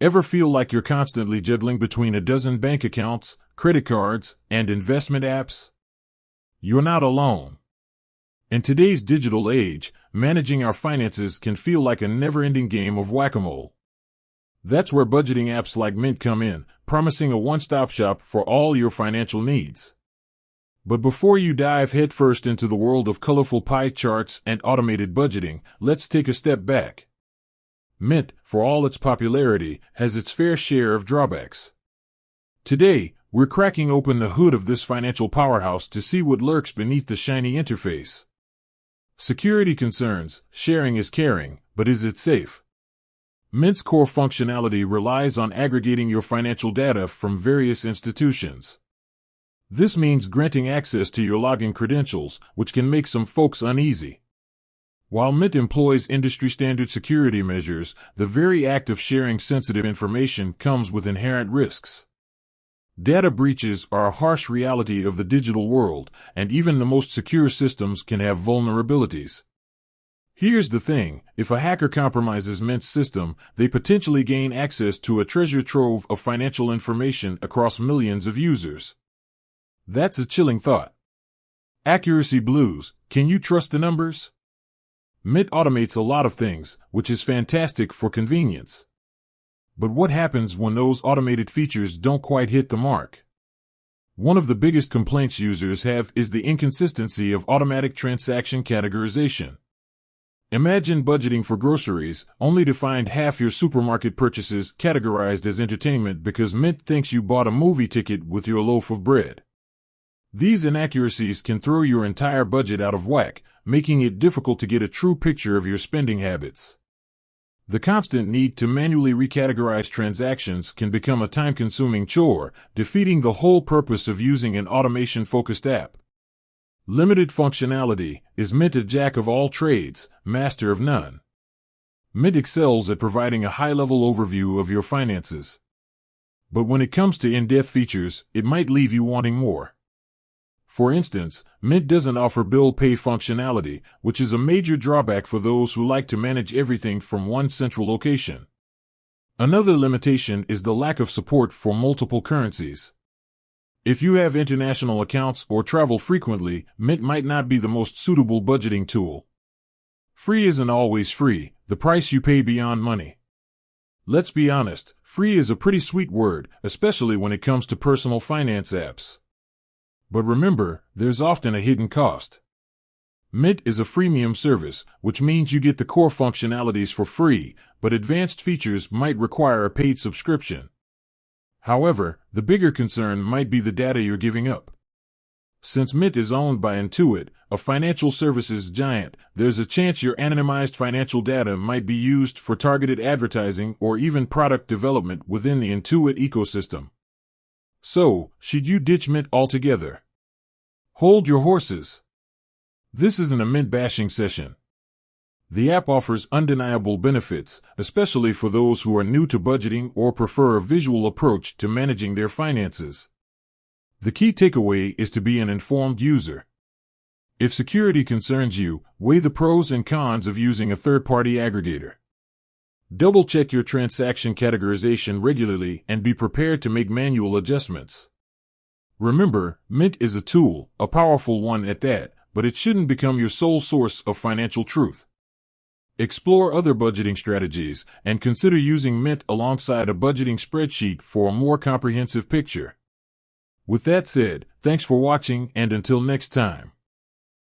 Ever feel like you're constantly juggling between a dozen bank accounts, credit cards, and investment apps? You're not alone. In today's digital age, managing our finances can feel like a never-ending game of whack-a-mole. That's where budgeting apps like Mint come in, promising a one-stop shop for all your financial needs. But before you dive headfirst into the world of colorful pie charts and automated budgeting, let's take a step back. Mint, for all its popularity, has its fair share of drawbacks. Today, we're cracking open the hood of this financial powerhouse to see what lurks beneath the shiny interface. Security concerns, sharing is caring, but is it safe? Mint's core functionality relies on aggregating your financial data from various institutions. This means granting access to your login credentials, which can make some folks uneasy. While Mint employs industry-standard security measures, the very act of sharing sensitive information comes with inherent risks. Data breaches are a harsh reality of the digital world, and even the most secure systems can have vulnerabilities. Here's the thing, if a hacker compromises Mint's system, they potentially gain access to a treasure trove of financial information across millions of users. That's a chilling thought. Accuracy blues, can you trust the numbers? Mint automates a lot of things, which is fantastic for convenience. But what happens when those automated features don't quite hit the mark? One of the biggest complaints users have is the inconsistency of automatic transaction categorization. Imagine budgeting for groceries, only to find half your supermarket purchases categorized as entertainment because Mint thinks you bought a movie ticket with your loaf of bread. These inaccuracies can throw your entire budget out of whack, making it difficult to get a true picture of your spending habits. The constant need to manually recategorize transactions can become a time-consuming chore, defeating the whole purpose of using an automation-focused app. Limited functionality, is Mint a jack of all trades, master of none? Mint excels at providing a high-level overview of your finances. But when it comes to in-depth features, it might leave you wanting more. For instance, Mint doesn't offer bill pay functionality, which is a major drawback for those who like to manage everything from one central location. Another limitation is the lack of support for multiple currencies. If you have international accounts or travel frequently, Mint might not be the most suitable budgeting tool. Free isn't always free, the price you pay beyond money. Let's be honest, free is a pretty sweet word, especially when it comes to personal finance apps. But remember, there's often a hidden cost. Mint is a freemium service, which means you get the core functionalities for free, but advanced features might require a paid subscription. However, the bigger concern might be the data you're giving up. Since Mint is owned by Intuit, a financial services giant, there's a chance your anonymized financial data might be used for targeted advertising or even product development within the Intuit ecosystem. So, should you ditch Mint altogether? Hold your horses. This isn't a Mint bashing session. The app offers undeniable benefits, especially for those who are new to budgeting or prefer a visual approach to managing their finances. The key takeaway is to be an informed user. If security concerns you, weigh the pros and cons of using a third-party aggregator. Double-check your transaction categorization regularly and be prepared to make manual adjustments. Remember, Mint is a tool, a powerful one at that, but it shouldn't become your sole source of financial truth. Explore other budgeting strategies and consider using Mint alongside a budgeting spreadsheet for a more comprehensive picture. With that said, thanks for watching and until next time.